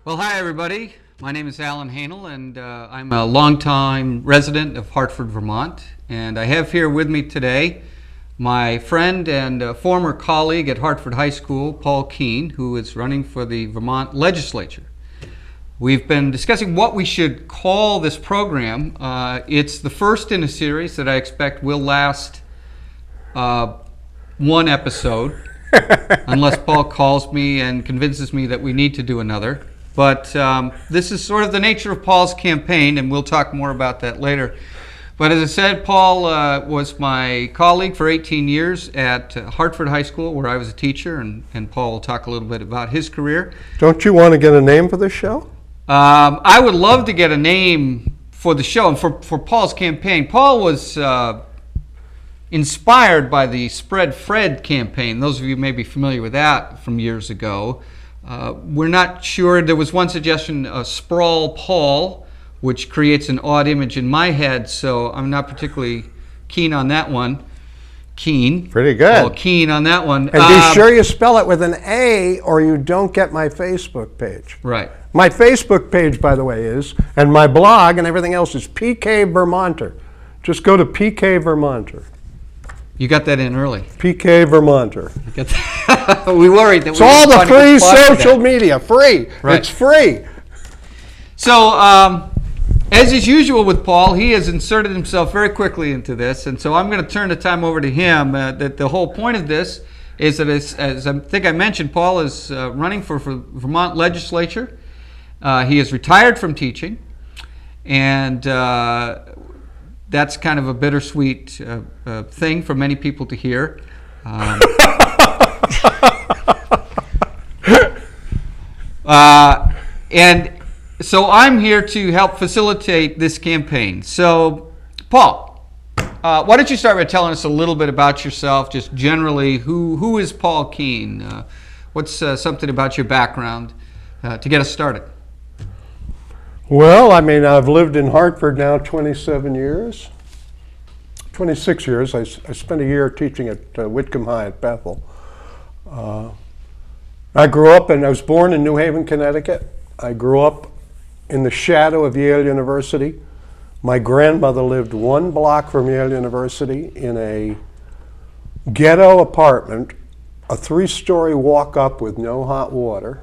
Well, hi everybody. My name is Haehnel, and I'm a longtime resident of Hartford, Vermont. And I have here with me today my friend and former colleague at Hartford High School, Paul Keane, who is running for the Vermont legislature. We've been discussing what we should call this program. It's the first in a series that I expect will last one episode, unless Paul calls me and convinces me that we need to do another. But this is sort of the nature of Paul's campaign, and we'll talk more about that later. But as I said, Paul was my colleague for 18 years at Hartford High School, where I was a teacher, and Paul will talk a little bit about his career. Don't you want to get a name for this show? I would love to get a name for the show and for Paul's campaign. Paul was inspired by the Spread Fred campaign. Those of you may be familiar with that from years ago. We're not sure. There was one suggestion, Sprawl Paul, which creates an odd image in my head, so I'm not particularly keen on that one. Keane. Pretty good. Paul Keane on that one. And be sure you spell it with an A or you don't get my Facebook page. Right. My Facebook page, by the way, is, and my blog and everything else is PKvermonter. Just go to PKvermonter. You got that in early. PKvermonter. We worried that it's all the free social media. Free. Right. It's free. So, as is usual with Paul, he has inserted himself very quickly into this, and so I'm going to turn the time over to him. That the whole point of this is that, as I think I mentioned, Paul is running for Vermont legislature. He is retired from teaching, and that's kind of a bittersweet thing for many people to hear. And so I'm here to help facilitate this campaign. So, Paul, why don't you start by telling us a little bit about yourself, just generally, who is Paul Keane? What's something about your background to get us started? Well, I mean, I've lived in Hartford now 27 years. 26 years. I spent a year teaching at Whitcomb High at Bethel. I grew up and I was born in New Haven, Connecticut. I grew up in the shadow of Yale University. My grandmother lived one block from Yale University in a ghetto apartment, a 3-story walk-up with no hot water.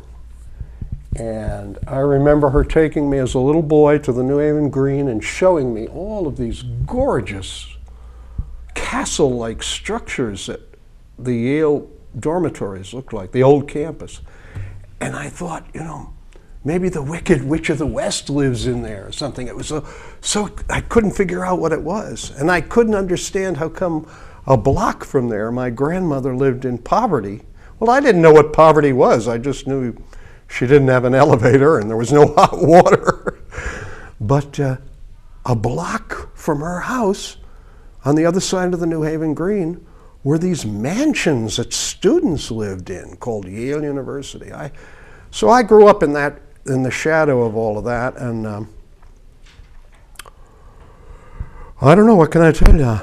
And I remember her taking me as a little boy to the New Haven Green and showing me all of these gorgeous castle-like structures that the Yale dormitories looked like, the old campus. And I thought, you know, maybe the Wicked Witch of the West lives in there or something. It was so I couldn't figure out what it was. And I couldn't understand how come a block from there my grandmother lived in poverty. Well, I didn't know what poverty was. I just knew she didn't have an elevator and there was no hot water. But a block from her house on the other side of the New Haven Green were these mansions that students lived in called Yale University. So I grew up in the shadow of all of that, and I don't know, what can I tell you?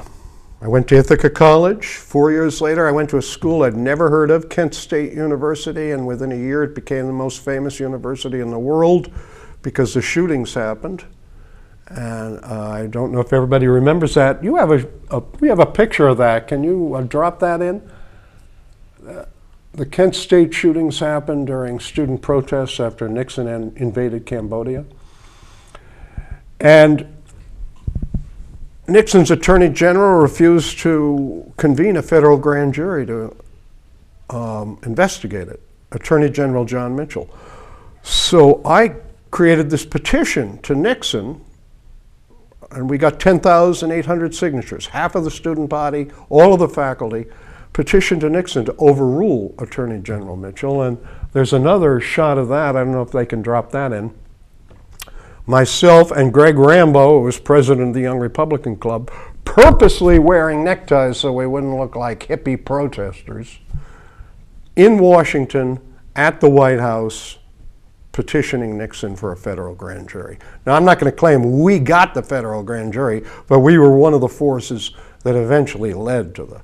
I went to Ithaca College. 4 years later, I went to a school I'd never heard of, Kent State University, and within a year it became the most famous university in the world because the shootings happened. And I don't know if everybody remembers that. You have we have a picture of that. Can you drop that in? The Kent State shootings happened during student protests after Nixon invaded Cambodia. And Nixon's Attorney General refused to convene a federal grand jury to investigate it, Attorney General John Mitchell. So I created this petition to Nixon, and we got 10,800 signatures, half of the student body, all of the faculty, petitioned to Nixon to overrule Attorney General Mitchell. And there's another shot of that. I don't know if they can drop that in. Myself and Greg Rambo, who was president of the Young Republican Club, purposely wearing neckties so we wouldn't look like hippie protesters, in Washington at the White House, petitioning Nixon for a federal grand jury. Now, I'm not going to claim we got the federal grand jury, but we were one of the forces that eventually led to the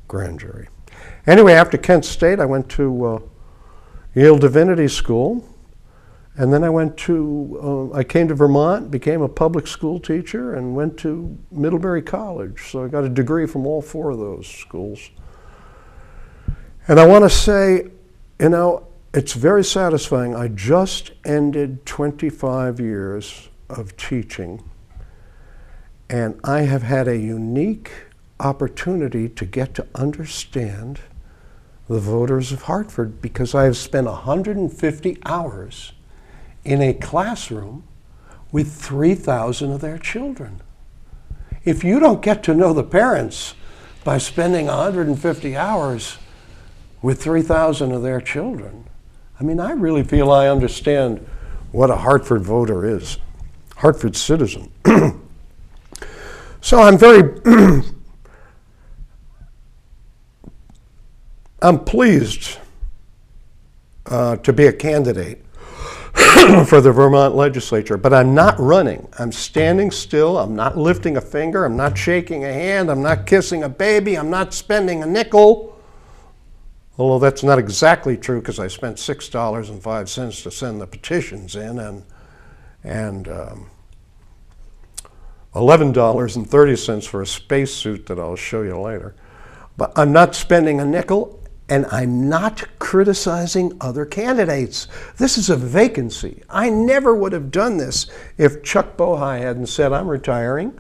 grand jury. Anyway, after Kent State, I went to Yale Divinity School, And then I came to Vermont, became a public school teacher, and went to Middlebury College. So I got a degree from all 4 of those schools. And I want to say, it's very satisfying. I just ended 25 years of teaching, and I have had a unique opportunity to get to understand the voters of Hartford, because I have spent 150 hours in a classroom with 3,000 of their children. If you don't get to know the parents by spending 150 hours with 3,000 of their children, I really feel I understand what a Hartford voter is, Hartford citizen. So I'm I'm pleased to be a candidate for the Vermont legislature, but I'm not running. I'm standing still. I'm not lifting a finger. I'm not shaking a hand. I'm not kissing a baby. I'm not spending a nickel. Although that's not exactly true, because I spent $6.05 to send the petitions in, and $11.30 for a spacesuit that I'll show you later. But I'm not spending a nickel, and I'm not criticizing other candidates. This is a vacancy. I never would have done this if Chuck Bohai hadn't said, I'm retiring,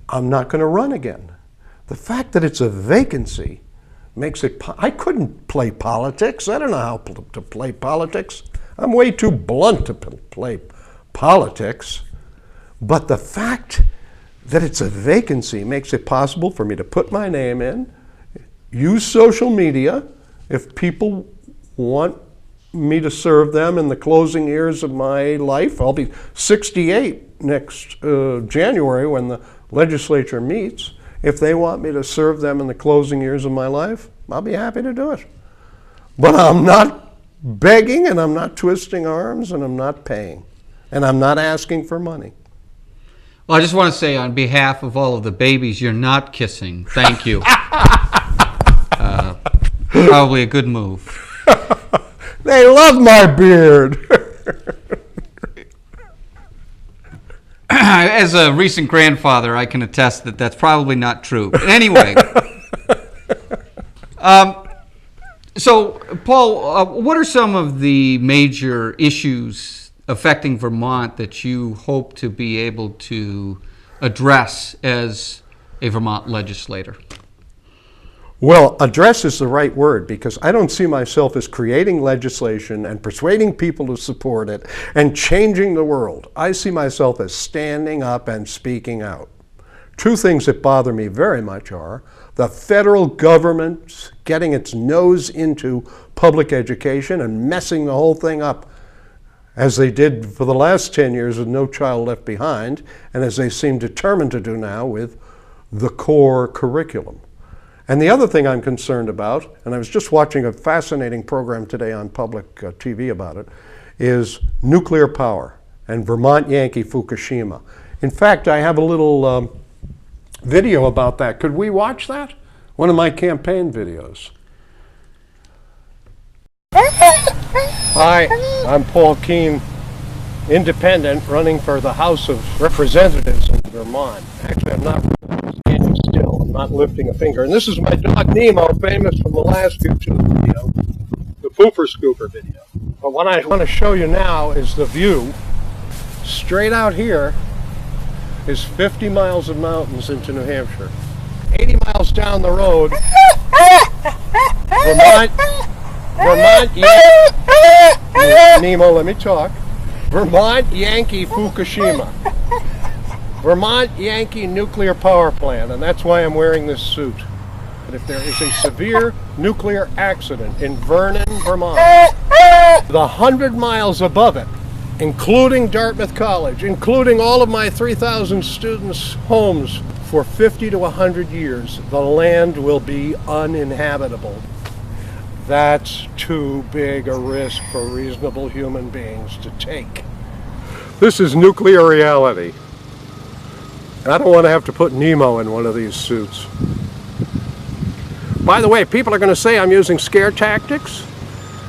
I'm not going to run again. The fact that it's a vacancy makes it, I couldn't play politics. I don't know how to play politics. I'm way too blunt to play politics. But the fact that it's a vacancy makes it possible for me to put my name in, use social media. If people want me to serve them in the closing years of my life, I'll be 68 next January when the legislature meets. If they want me to serve them in the closing years of my life, I'll be happy to do it. But I'm not begging, and I'm not twisting arms, and I'm not paying, and I'm not asking for money. Well, I just want to say on behalf of all of the babies you're not kissing, thank you. Probably a good move. They love my beard. As a recent grandfather, I can attest that that's probably not true. But anyway, so Paul, what are some of the major issues affecting Vermont that you hope to be able to address as a Vermont legislator? Well, address is the right word, because I don't see myself as creating legislation and persuading people to support it and changing the world. I see myself as standing up and speaking out. Two things that bother me very much are the federal government getting its nose into public education and messing the whole thing up, as they did for the last 10 years with No Child Left Behind, and as they seem determined to do now with the core curriculum. And the other thing I'm concerned about, and I was just watching a fascinating program today on public TV about it, is nuclear power and Vermont Yankee Fukushima. In fact, I have a little video about that. Could we watch that? One of my campaign videos. Hi, I'm Paul Keane, independent, running for the House of Representatives in Vermont. Actually, I'm not standing still. I'm not lifting a finger. And this is my dog Nemo, famous from the last YouTube video, the Pooper Scooper video. But what I want to show you now is the view. Straight out here is 50 miles of mountains into New Hampshire. 80 miles down the road, Nemo, let me talk. Vermont Yankee Fukushima. Vermont Yankee nuclear power plant, and that's why I'm wearing this suit. But if there is a severe nuclear accident in Vernon, Vermont, the 100 miles above it, including Dartmouth College, including all of my 3,000 students' homes, for 50 to 100 years, the land will be uninhabitable. That's too big a risk for reasonable human beings to take. This is nuclear reality. And I don't want to have to put Nemo in one of these suits. By the way, people are going to say I'm using scare tactics.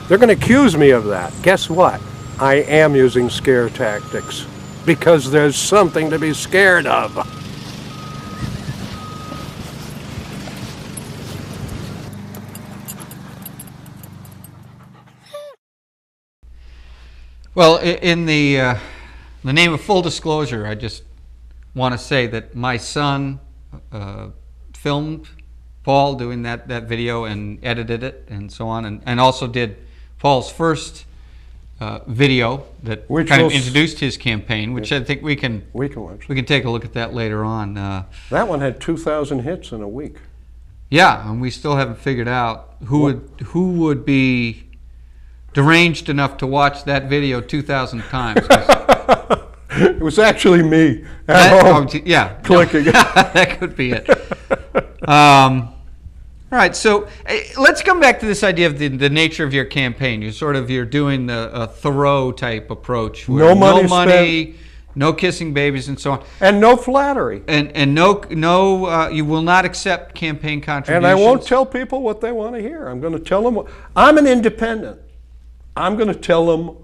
They're going to accuse me of that. Guess what? I am using scare tactics because there's something to be scared of. Well, in the name of full disclosure, I just want to say that my son filmed Paul doing that video and edited it and so on, and also did Paul's first video that kind of introduced his campaign, which I think we can take a look at that later on. That one had 2,000 hits in a week. Yeah, and we still haven't figured out who would be deranged enough to watch that video 2,000 times. It was actually me at home clicking. No, that could be it. All right, so let's come back to this idea of the nature of your campaign. You're doing a Thoreau type approach. Where no money, no kissing babies, and so on, and no flattery, and no. You will not accept campaign contributions. And I won't tell people what they want to hear. I'm going to tell them. I'm an independent. I'm going to tell them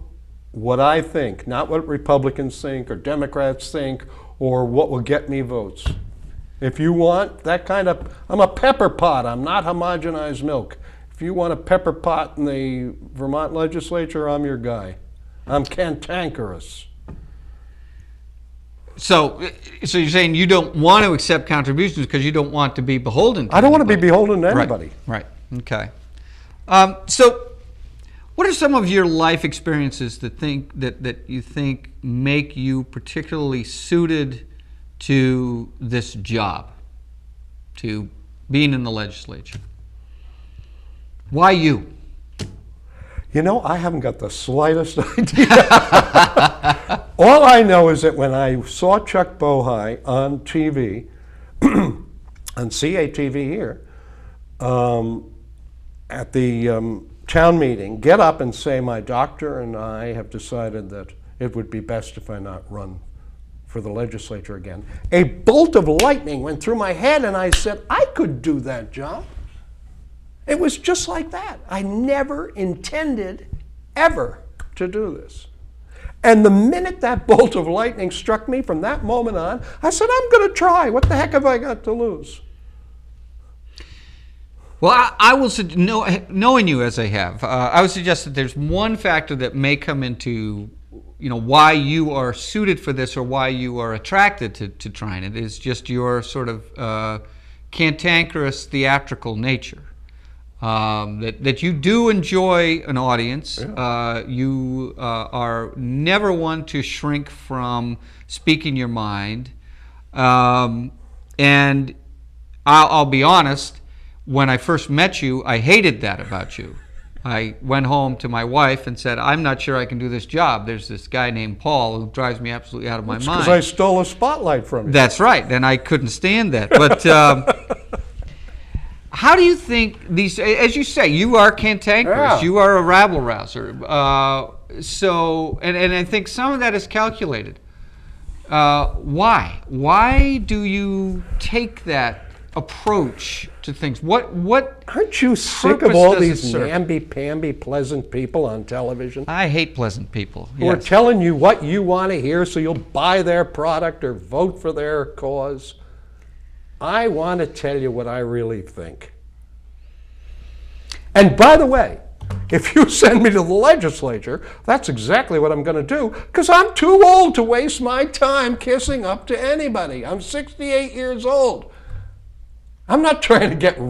what I think, not what Republicans think or Democrats think or what will get me votes. If you want that kind of, I'm a pepper pot. I'm not homogenized milk. If you want a pepper pot in the Vermont legislature, I'm your guy. I'm cantankerous. So you're saying you don't want to accept contributions because you don't want to be beholden to I don't want to be beholden to anybody. Right. Okay. So what are some of your life experiences that you think make you particularly suited to this job, to being in the legislature? Why you? You know, I haven't got the slightest idea. All I know is that when I saw Chuck Bohai on TV, on CATV here, at the town meeting, get up and say, my doctor and I have decided that it would be best if I not run for the legislature again. A bolt of lightning went through my head and I said, I could do that job. It was just like that. I never intended ever to do this. And the minute that bolt of lightning struck me, from that moment on, I said, I'm going to try. What the heck have I got to lose? Well, I will knowing you as I have, I would suggest that there's one factor that may come into, why you are suited for this or why you are attracted to trying it is just your sort of cantankerous theatrical nature. That you do enjoy an audience. Yeah. You are never one to shrink from speaking your mind. And I'll be honest, when I first met you, I hated that about you. I went home to my wife and said, I'm not sure I can do this job. There's this guy named Paul who drives me absolutely out of my mind. Because I stole a spotlight from you. That's right, and I couldn't stand that. But how do you think these, as you say, you are cantankerous, you are a rabble-rouser. And I think some of that is calculated. Why? Why do you take that approach to things? What aren't you sick of all these namby-pamby pleasant people on television? I hate pleasant people. Who are telling you what you want to hear so you'll buy their product or vote for their cause. I want to tell you what I really think. And by the way, if you send me to the legislature, that's exactly what I'm going to do, because I'm too old to waste my time kissing up to anybody. I'm 68 years old. I'm not trying to get,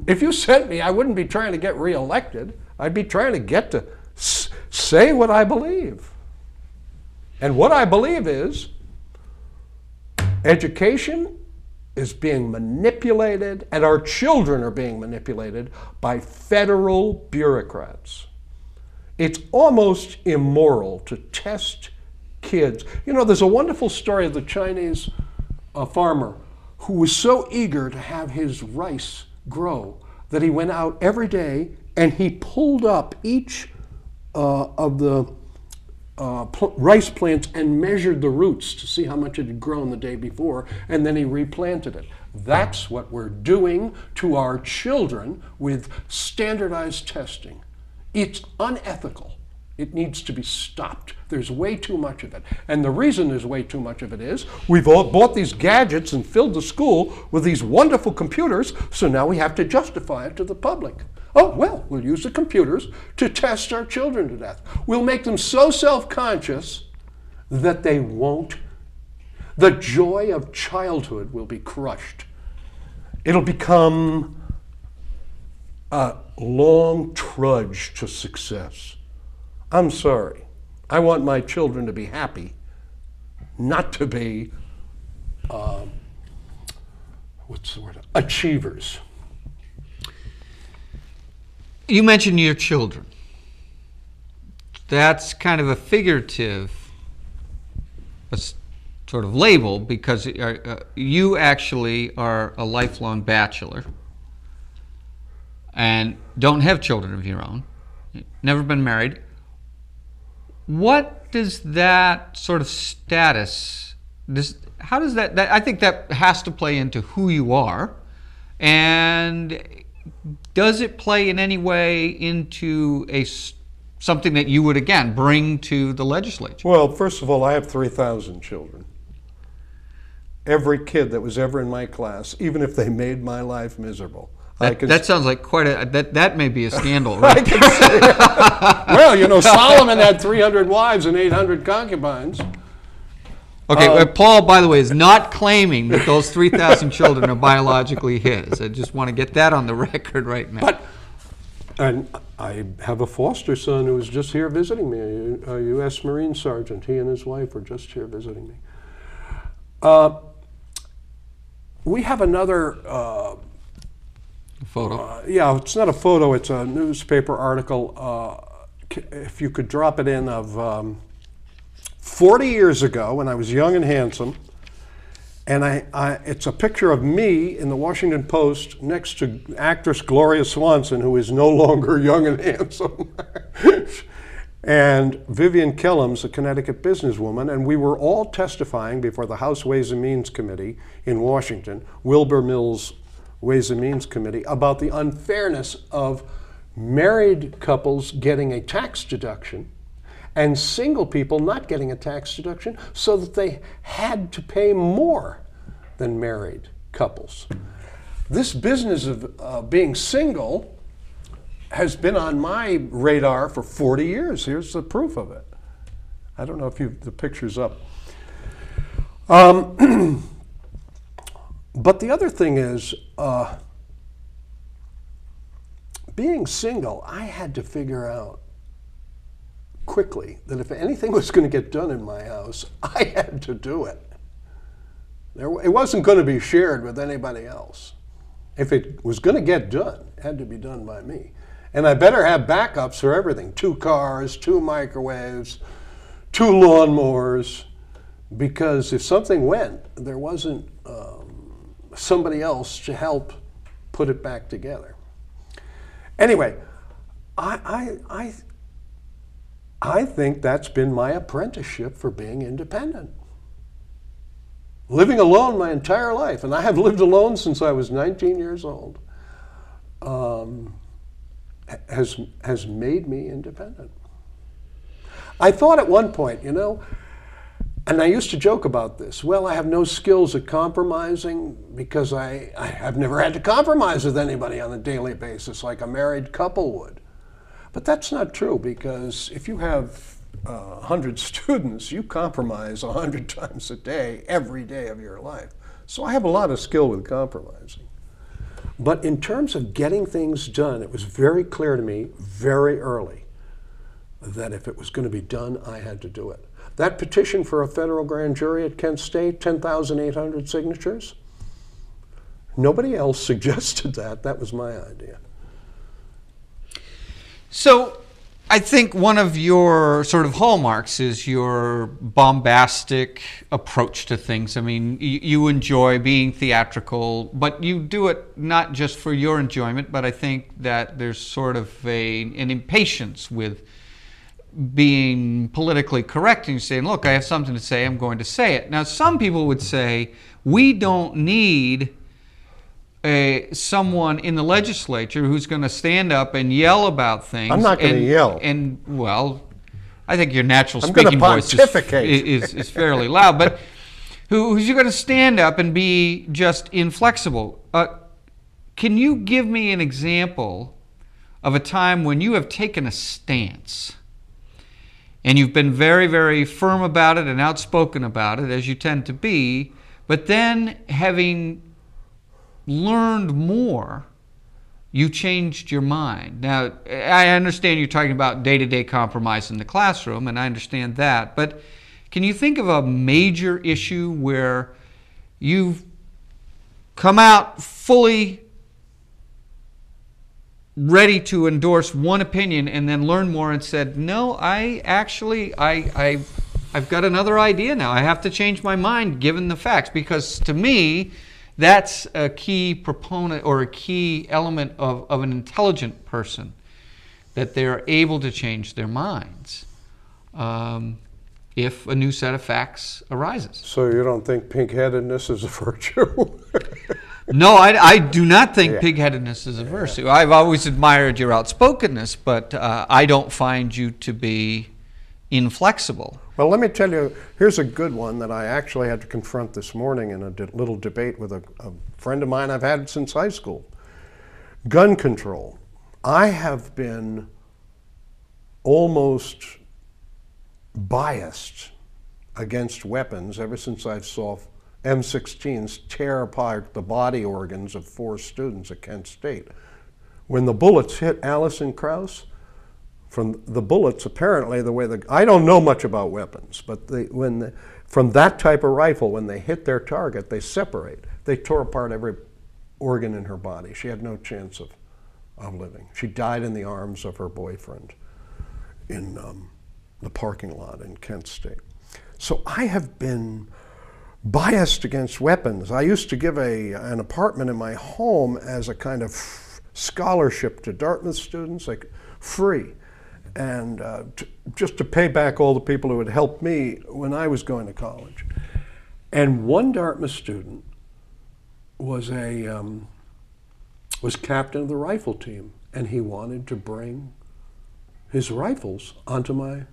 if you sent me, I wouldn't be trying to get reelected. I'd be trying to get to say what I believe. And what I believe is education is being manipulated, and our children are being manipulated by federal bureaucrats. It's almost immoral to test kids. There's a wonderful story of the Chinese farmer who was so eager to have his rice grow that he went out every day and he pulled up each of the rice plants and measured the roots to see how much it had grown the day before, and then he replanted it. That's what we're doing to our children with standardized testing. It's unethical. It needs to be stopped. There's way too much of it. And the reason there's way too much of it is we've all bought these gadgets and filled the school with these wonderful computers, so now we have to justify it to the public. Oh, well, we'll use the computers to test our children to death. We'll make them so self-conscious that they won't. The joy of childhood will be crushed. It'll become a long trudge to success. I'm sorry. I want my children to be happy, not to be, achievers. You mentioned your children. That's kind of a figurative sort of label, because you actually are a lifelong bachelor and don't have children of your own, never been married. What does that sort of status, how does that, I think that has to play into who you are, and does it play in any way into something that you would, again, bring to the legislature? Well, first of all, I have 3,000 children. Every kid that was ever in my class, even if they made my life miserable. That sounds like quite that may be a scandal, right? Well, Solomon had 300 wives and 800 concubines. Okay, Paul, by the way, is not claiming that those 3,000 children are biologically his. I just want to get that on the record right now. And I have a foster son who was just here visiting me, a U.S. Marine Sergeant. He and his wife were just here visiting me. We have another photo. Yeah, it's not a photo, it's a newspaper article. If you could drop it in, of 40 years ago when I was young and handsome. And it's a picture of me in the Washington Post next to actress Gloria Swanson, who is no longer young and handsome. And Vivian Kellums, a Connecticut businesswoman, and we were all testifying before the House Ways and Means Committee in Washington, Wilbur Mills Ways and Means Committee, about the unfairness of married couples getting a tax deduction and single people not getting a tax deduction, so that they had to pay more than married couples. This business of being single has been on my radar for 40 years. Here's the proof of it. I don't know if the picture's up. But the other thing is, being single, I had to figure out quickly that if anything was going to get done in my house, I had to do it. It wasn't going to be shared with anybody else. If it was going to get done, it had to be done by me. And I better have backups for everything. 2 cars, 2 microwaves, 2 lawnmowers, because if something went, there wasn't somebody else to help put it back together. Anyway, I think that's been my apprenticeship for being independent. Living alone my entire life, and I have lived alone since I was 19 years old, has made me independent. I thought at one point, and I used to joke about this, well, I have no skills at compromising because I have never had to compromise with anybody on a daily basis like a married couple would. But that's not true, because if you have 100 students, you compromise 100 times a day, every day of your life. So I have a lot of skill with compromising. But in terms of getting things done, it was very clear to me very early that if it was going to be done, I had to do it. That petition for a federal grand jury at Kent State, 10,800 signatures, nobody else suggested that. That was my idea. So I think one of your sort of hallmarks is your bombastic approach to things. I mean, you enjoy being theatrical, but you do it not just for your enjoyment, but I think that there's sort of an impatience with being politically correct, and you're saying, look, I have something to say, I'm going to say it. Now, some people would say, we don't need someone in the legislature who's going to stand up and yell about things. I'm not going to yell. And, well, I think your natural I'm gonna speaking voice pontificate. is fairly loud, but who's going to stand up and be just inflexible? Can you give me an example of a time when you have taken a stance and you've been very, very firm about it and outspoken about it, as you tend to be, but then having learned more, you changed your mind? Now, I understand you're talking about day-to-day compromise in the classroom, and I understand that, but can you think of a major issue where you've come out fully ready to endorse one opinion and then learn more and said, no, I've got another idea now. I have to change my mind given the facts? Because to me, that's a key proponent or a key element of an intelligent person, that they're able to change their minds if a new set of facts arises. So you don't think pig-headedness is a virtue? No, I do not think pig-headedness is a virtue. I've always admired your outspokenness, but I don't find you to be inflexible. Well, let me tell you, here's a good one that I actually had to confront this morning in a little debate with a friend of mine I've had since high school. Gun control. I have been almost biased against weapons ever since I saw M16s tear apart the body organs of 4 students at Kent State. When the bullets hit Allison Krauss, from the bullets, apparently the way I don't know much about weapons, but from that type of rifle, when they hit their target, they separate. They tore apart every organ in her body. She had no chance of living. She died in the arms of her boyfriend in the parking lot in Kent State. So I have been biased against weapons. I used to give an apartment in my home as a kind of scholarship to Dartmouth students, like free, and just to pay back all the people who had helped me when I was going to college. And one Dartmouth student was captain of the rifle team, and he wanted to bring his rifles onto my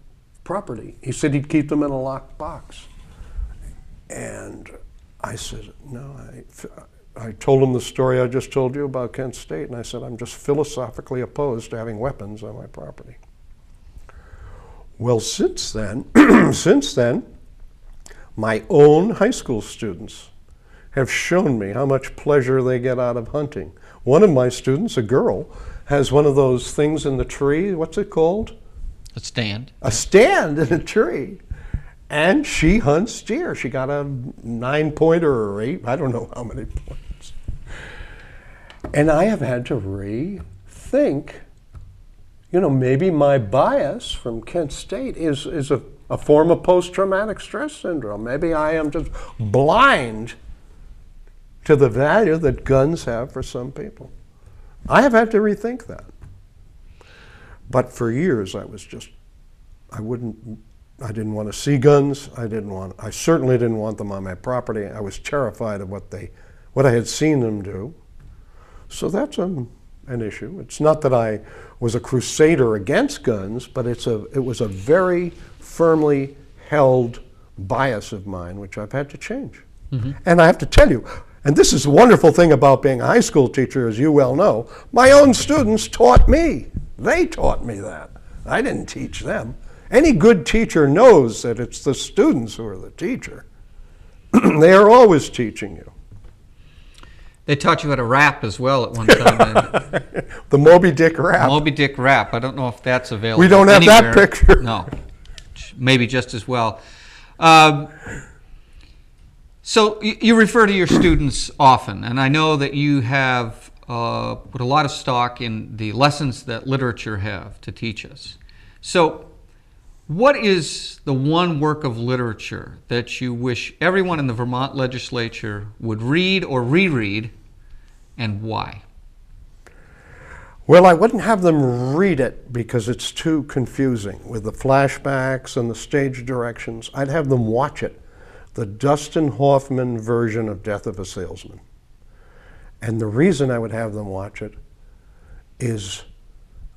property. He said he'd keep them in a locked box. And I said, no, I told him the story I just told you about Kent State, and I said, I'm just philosophically opposed to having weapons on my property. Well, since then, my own high school students have shown me how much pleasure they get out of hunting. One of my students, a girl, has one of those things in the tree. What's it called? A stand. A stand in a tree. And she hunts deer. She got a 9-pointer or 8, I don't know how many points. And I have had to rethink, maybe my bias from Kent State is a form of post-traumatic stress syndrome. Maybe I am just blind to the value that guns have for some people. I have had to rethink that. But for years I didn't want to see guns. I certainly didn't want them on my property. I was terrified of what I had seen them do. So that's an issue. It's not that I was a crusader against guns, but it was a very firmly held bias of mine, which I've had to change. Mm-hmm. And I have to tell you, and this is the wonderful thing about being a high school teacher, as you well know, my own students taught me. They taught me that. I didn't teach them. Any good teacher knows that it's the students who are the teacher. They are always teaching you. They taught you how to rap as well at one time. The Moby Dick rap. Moby Dick rap. I don't know if that's available. We don't have anywhere. that picture. No, maybe just as well. So you refer to your students often, and I know that you have put a lot of stock in the lessons that literature have to teach us. So what is the one work of literature that you wish everyone in the Vermont legislature would read or reread, and why? Well, I wouldn't have them read it because it's too confusing with the flashbacks and the stage directions. I'd have them watch it, the Dustin Hoffman version of Death of a Salesman. And the reason I would have them watch it is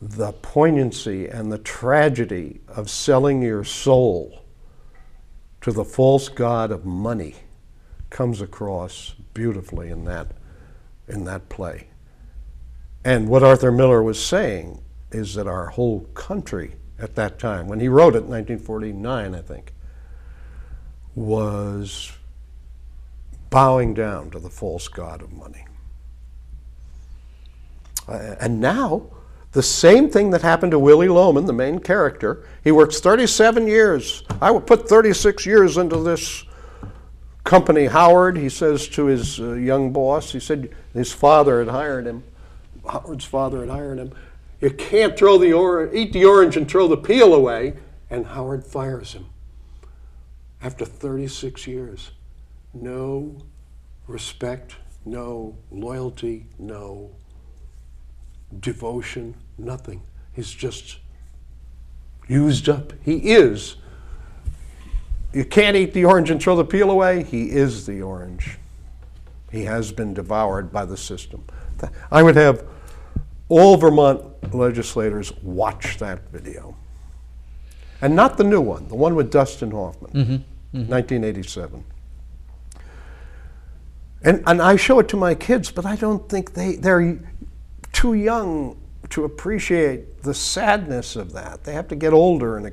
the poignancy and the tragedy of selling your soul to the false god of money comes across beautifully in that play. And what Arthur Miller was saying is that our whole country at that time, when he wrote it in 1949, I think, was bowing down to the false god of money. And now, the same thing that happened to Willie Loman, the main character, he works 37 years. I would put 36 years into this company. Howard, he says to his young boss, he said his father had hired him. Howard's father had hired him. You can't eat the orange and throw the peel away. And Howard fires him. After 36 years, no respect, no loyalty, no devotion, nothing. He's just used up. He is. You can't eat the orange and throw the peel away. He is the orange. He has been devoured by the system. I would have all Vermont legislators watch that video. And not the new one, the one with Dustin Hoffman, 1987. And I show it to my kids, but I don't think they're too young to appreciate the sadness of that. They have to get older and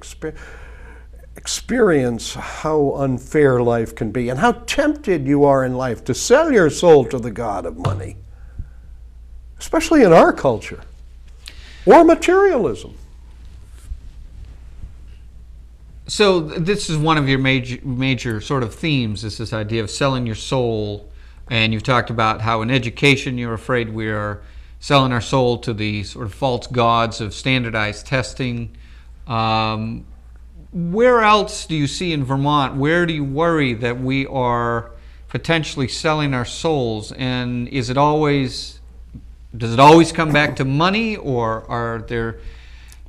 experience how unfair life can be and how tempted you are in life to sell your soul to the god of money, especially in our culture, or materialism. So this is one of your major sort of themes, is this idea of selling your soul. And you've talked about how in education you're afraid we are selling our soul to the sort of false gods of standardized testing. Where else do you see in Vermont, where do you worry that we are potentially selling our souls? And does it always come back to money, or are there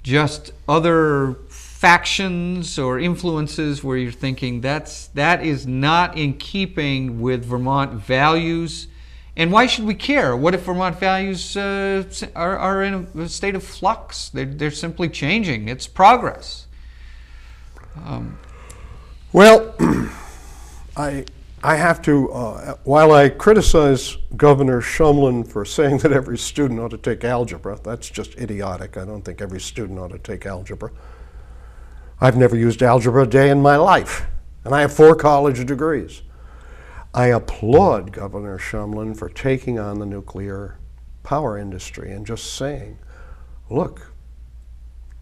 just other factions or influences where you're thinking that is not in keeping with Vermont values? And why should we care? What if Vermont values are in a state of flux? They're simply changing. It's progress. Well, I have to, while I criticize Governor Shumlin for saying that every student ought to take algebra, that's just idiotic. I don't think every student ought to take algebra. I've never used algebra a day in my life, and I have 4 college degrees. I applaud Governor Shumlin for taking on the nuclear power industry and just saying, look,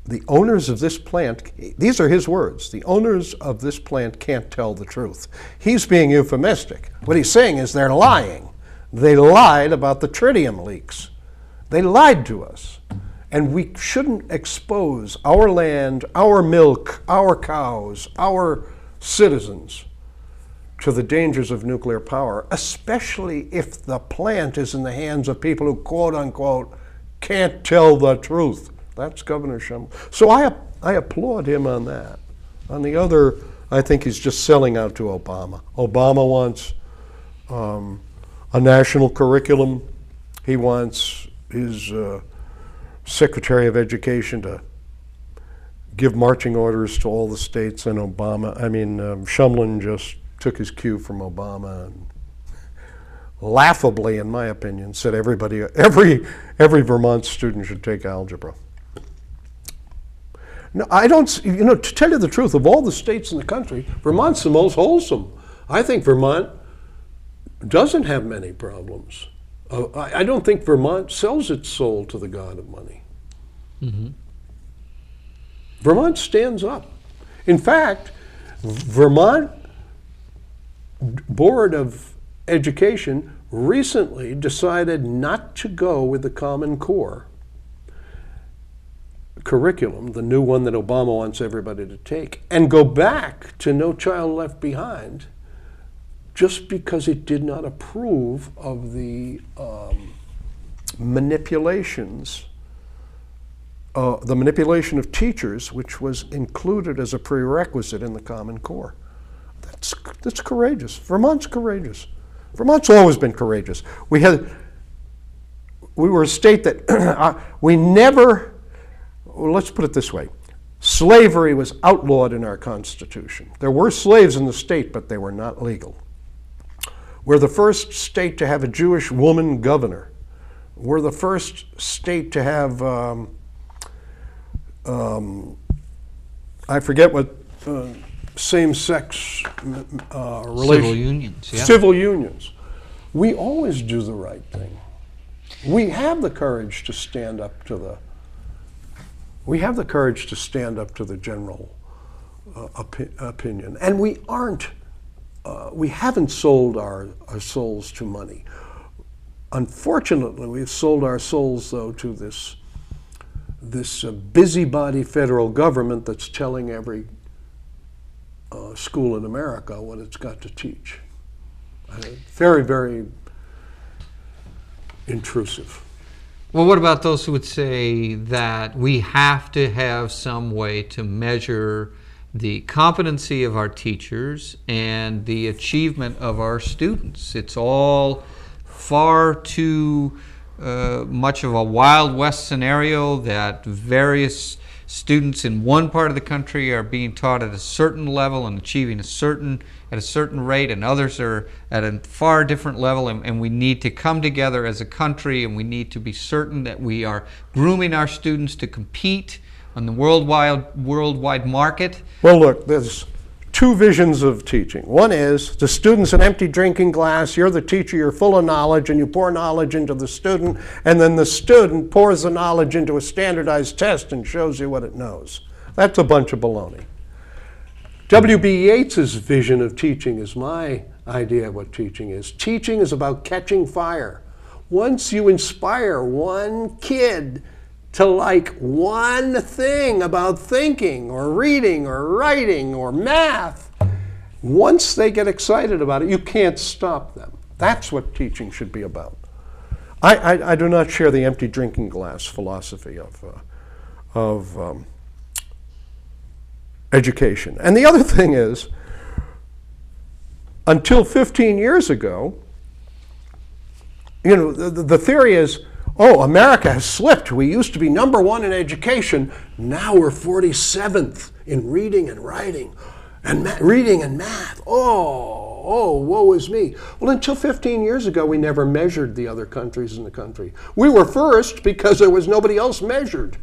the owners of this plant, these are his words, the owners of this plant can't tell the truth. He's being euphemistic. What he's saying is they're lying. They lied about the tritium leaks. They lied to us. And we shouldn't expose our land, our milk, our cows, our citizens to the dangers of nuclear power, especially if the plant is in the hands of people who, quote unquote, can't tell the truth. That's Governor Shumlin. So I applaud him on that. On the other, I think he's just selling out to Obama. Obama wants a national curriculum. He wants his Secretary of Education to give marching orders to all the states, and Shumlin just took his cue from Obama and laughably, in my opinion, said every Vermont student should take algebra. No, I don't, to tell you the truth, of all the states in the country, Vermont's the most wholesome. I think Vermont doesn't have many problems. I don't think Vermont sells its soul to the god of money. Mm-hmm. Vermont stands up. In fact, Vermont Board of Education recently decided not to go with the Common Core curriculum, the new one that Obama wants everybody to take, and go back to No Child Left Behind, just because it did not approve of the manipulations, the manipulation of teachers, which was included as a prerequisite in the Common Core. That's courageous. Vermont's courageous. Vermont's always been courageous. We were a state that we never well, let's put it this way. Slavery was outlawed in our Constitution. There were slaves in the state, but they were not legal. We're the first state to have a Jewish woman governor. We're the first state to have, I forget what same-sex Civil unions, yeah. Civil unions. We always do the right thing. We have the courage to stand up to the general opinion, and we haven't sold our souls to money. Unfortunately, we've sold our souls, though, to this busybody federal government that's telling every school in America what it's got to teach. Very, very intrusive. Well, what about those who would say that we have to have some way to measure the competency of our teachers and the achievement of our students? It's all far too much of a Wild West scenario that various students in one part of the country are being taught at a certain level and achieving at a certain rate, and others are at a far different level, and we need to come together as a country, and we need to be certain that we are grooming our students to compete on the worldwide market. Well, look, there's two visions of teaching. One is the student's an empty drinking glass, you're the teacher, you're full of knowledge, and you pour knowledge into the student, and then the student pours the knowledge into a standardized test and shows you what it knows. That's a bunch of baloney. W.B. Yeats's vision of teaching is my idea of what teaching is. Teaching is about catching fire. Once you inspire one kid to like one thing about thinking or reading or writing or math, once they get excited about it, you can't stop them. That's what teaching should be about. I do not share the empty drinking glass philosophy of education. And the other thing is, until 15 years ago, you know, the theory is, oh, America has slipped. We used to be #1 in education. Now we're 47th in reading and writing and reading and math. Oh, woe is me. Well, until 15 years ago, we never measured the other countries in the country. We were first because there was nobody else measured.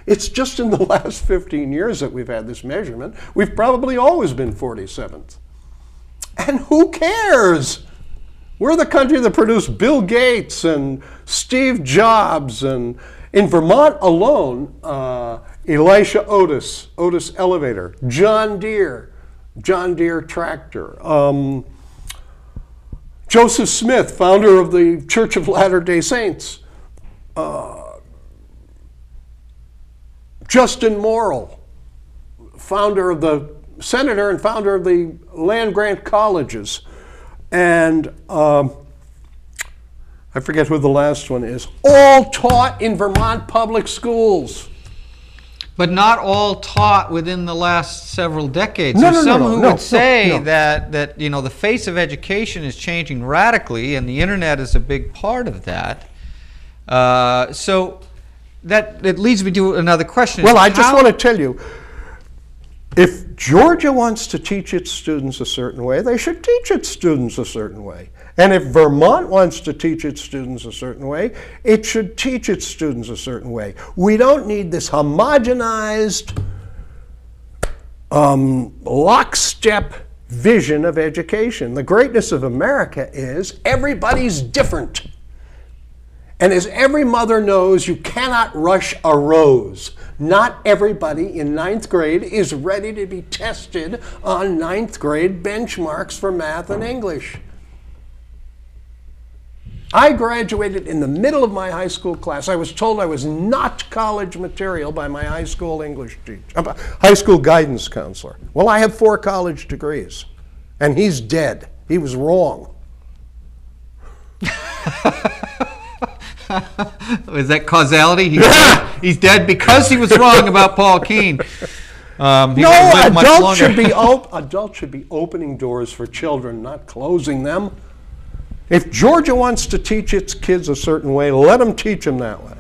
It's just in the last 15 years that we've had this measurement. We've probably always been 47th. And who cares? We're the country that produced Bill Gates and Steve Jobs, and in Vermont alone, Elisha Otis Elevator, John Deere Tractor, Joseph Smith, founder of the Church of Latter-day Saints, Justin Morrill, senator and founder of the land-grant colleges, and I forget who the last one is, all taught in Vermont public schools. But not all taught within the last several decades. No, There's some who would say no. that you know, the face of education is changing radically, and the internet is a big part of that. So that leads me to another question. Well, I just want to tell you, if Georgia wants to teach its students a certain way, they should teach its students a certain way. And if Vermont wants to teach its students a certain way, it should teach its students a certain way. We don't need this homogenized, lockstep vision of education. The greatness of America is everybody's different. And as every mother knows, you cannot rush a rose. Not everybody in 9th grade is ready to be tested on 9th grade benchmarks for math and English. I graduated in the middle of my high school class. I was told I was not college material by my high school English teacher, high school guidance counselor. Well, I have 4 college degrees, and he's dead. He was wrong. Is that causality? He's dead because he was wrong about Paul Keane. No, adults should be opening doors for children, not closing them. If Georgia wants to teach its kids a certain way, let them teach them that way.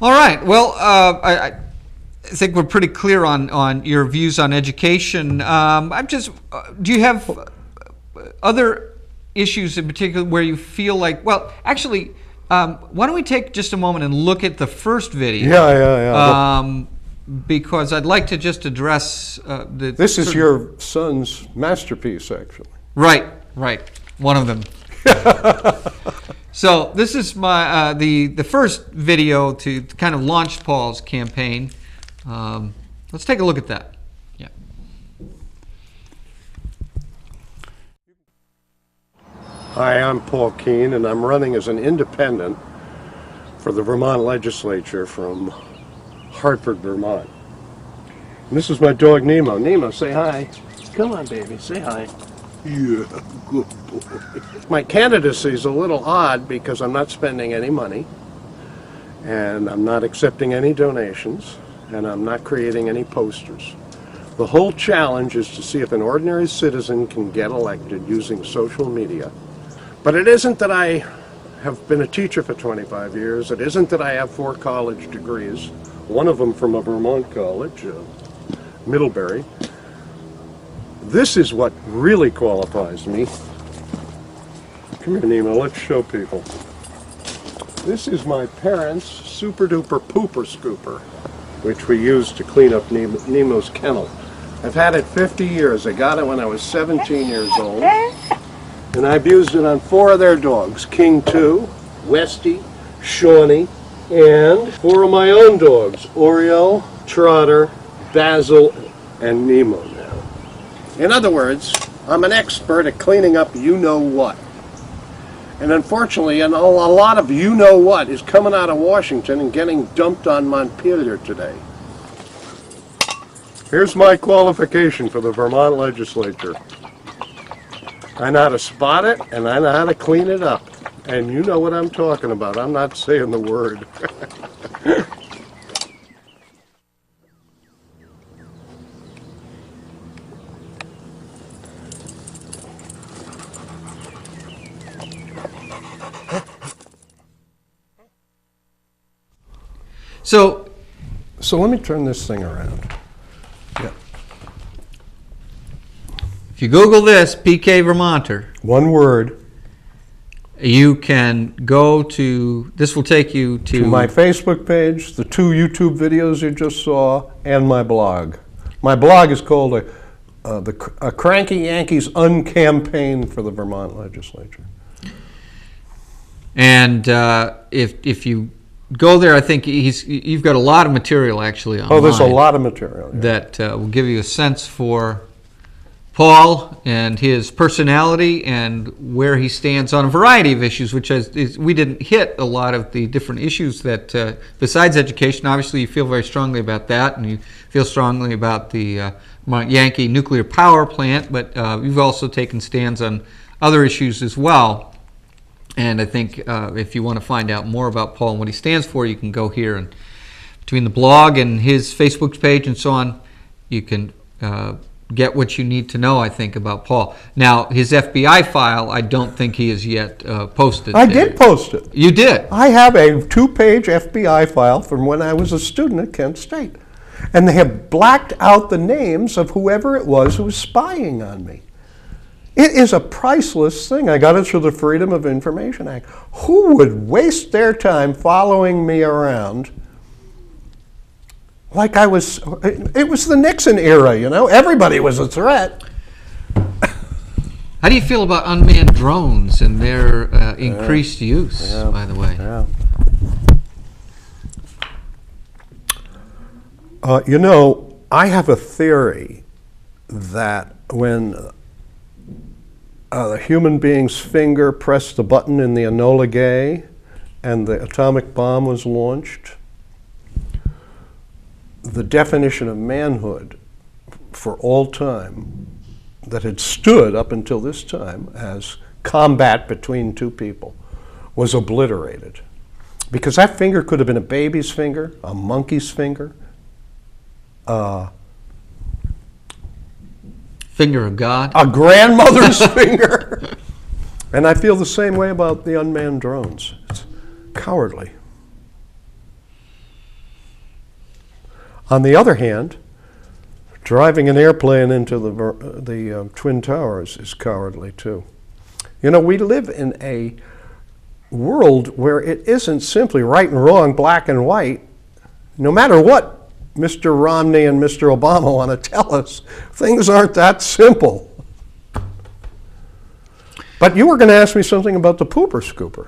All right. Well, I think we're pretty clear on your views on education. I'm just. Do you have other issues in particular where you feel like? Well, actually, why don't we take just a moment and look at the first video? Yeah. Because I'd like to just address the. This is your son's masterpiece, actually. Right. One of them. So this is my the first video to kind of launch Paul's campaign. Let's take a look at that. Yeah. Hi, I'm Paul Keane, and I'm running as an independent for the Vermont legislature from Hartford, Vermont. And this is my dog Nemo. Nemo, say hi. Come on, baby, say hi. Yeah, good boy. My candidacy is a little odd because I'm not spending any money, and I'm not accepting any donations, and I'm not creating any posters. The whole challenge is to see if an ordinary citizen can get elected using social media. But it isn't that I have been a teacher for 25 years. It isn't that I have 4 college degrees, one of them from a Vermont college, Middlebury. This is what really qualifies me. Come here, Nemo, let's show people. This is my parents' super duper pooper scooper, which we use to clean up Nemo's kennel. I've had it 50 years. I got it when I was 17 years old. And I've used it on 4 of their dogs, King 2, Westy, Shawnee, and 4 of my own dogs, Oriole, Trotter, Basil, and Nemo now. In other words, I'm an expert at cleaning up you-know-what. And unfortunately, a lot of you-know-what is coming out of Washington and getting dumped on Montpelier today. Here's my qualification for the Vermont legislature. I know how to spot it, and I know how to clean it up. And you know what I'm talking about. I'm not saying the word. So let me turn this thing around. Yeah. If you Google this, PKvermonter, One word. you can go to, this will take you To my Facebook page, the 2 YouTube videos you just saw, and my blog. My blog is called a Cranky Yankees Uncampaign for the Vermont legislature. And if you go there, I think you've got a lot of material actually online. Oh, there's a lot of material. Yeah. That will give you a sense for Paul and his personality and where he stands on a variety of issues, which we didn't hit a lot of the different issues that, besides education, obviously you feel very strongly about that, and you feel strongly about the Yankee nuclear power plant, but you've also taken stands on other issues as well. And I think if you want to find out more about Paul and what he stands for, you can go here, and between the blog and his Facebook page and so on, you can get what you need to know, I think, about Paul. Now, his FBI file, I don't think he has yet posted. I did post it. You did? I have a 2-page FBI file from when I was a student at Kent State. And they have blacked out the names of whoever it was who was spying on me. It is a priceless thing. I got it through the Freedom of Information Act. Who would waste their time following me around like I was, it was the Nixon era, you know? Everybody was a threat. How do you feel about unmanned drones and their increased use, by the way? Yeah. You know, I have a theory that when a human being's finger pressed the button in the Enola Gay and the atomic bomb was launched, the definition of manhood for all time that had stood up until this time as combat between 2 people was obliterated. Because that finger could have been a baby's finger, a monkey's finger, finger of God, a grandmother's finger. And I feel the same way about the unmanned drones. It's cowardly. On the other hand, driving an airplane into the Twin Towers is cowardly too. You know, we live in a world where it isn't simply right and wrong, black and white. No matter what Mr. Romney and Mr. Obama want to tell us, things aren't that simple. But you were going to ask me something about the pooper scooper.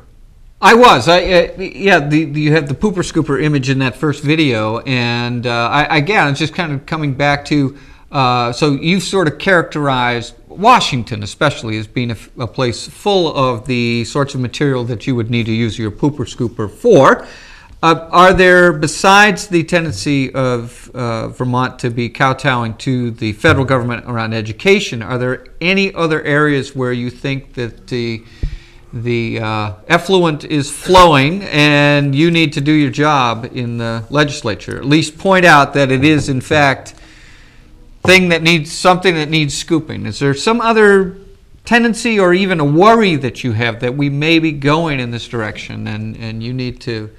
I was. You have the pooper scooper image in that first video, and again, it's just kind of coming back to. So you've sort of characterized Washington, especially, as being a place full of the sorts of material that you would need to use your pooper scooper for. Are there, besides the tendency of Vermont to be kowtowing to the federal government around education, are there any other areas where you think that the effluent is flowing and you need to do your job in the legislature? At least point out that it is, in fact, something that needs scooping. Is there some other tendency or even a worry that you have that we may be going in this direction and you need to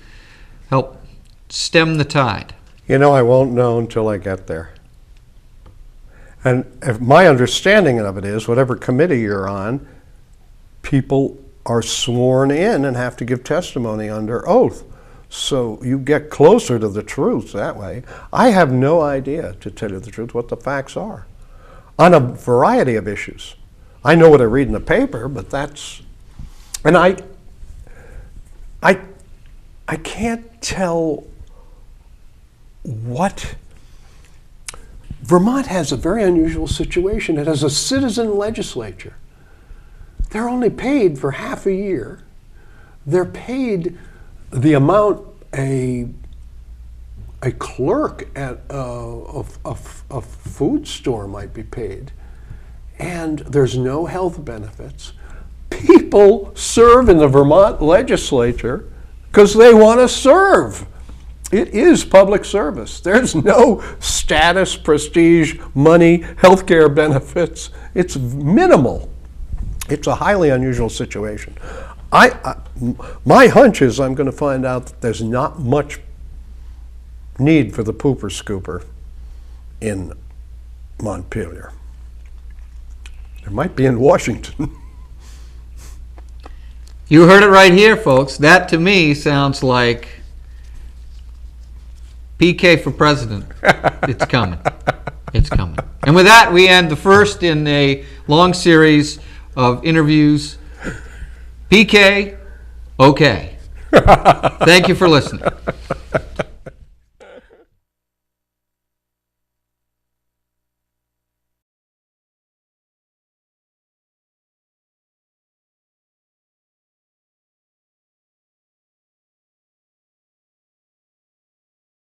help stem the tide? You know, I won't know until I get there. And if my understanding of it is, whatever committee you're on, people are sworn in and have to give testimony under oath. So you get closer to the truth that way. I have no idea, to tell you the truth, what the facts are on a variety of issues. I know what I read in the paper, but that's... And I can't tell what... Vermont has a very unusual situation. It has a citizen legislature. They're only paid for half a year. They're paid the amount a clerk at a food store might be paid. And there's no health benefits. People serve in the Vermont legislature because they want to serve. It is public service. There's no status, prestige, money, healthcare benefits. It's minimal. It's a highly unusual situation. My hunch is I'm going to find out that there's not much need for the pooper scooper in Montpelier. There might be in Washington. You heard it right here, folks. That, to me, sounds like PK for president. It's coming. It's coming. And with that, we end the first in a long series of interviews. PK, okay. Thank you for listening.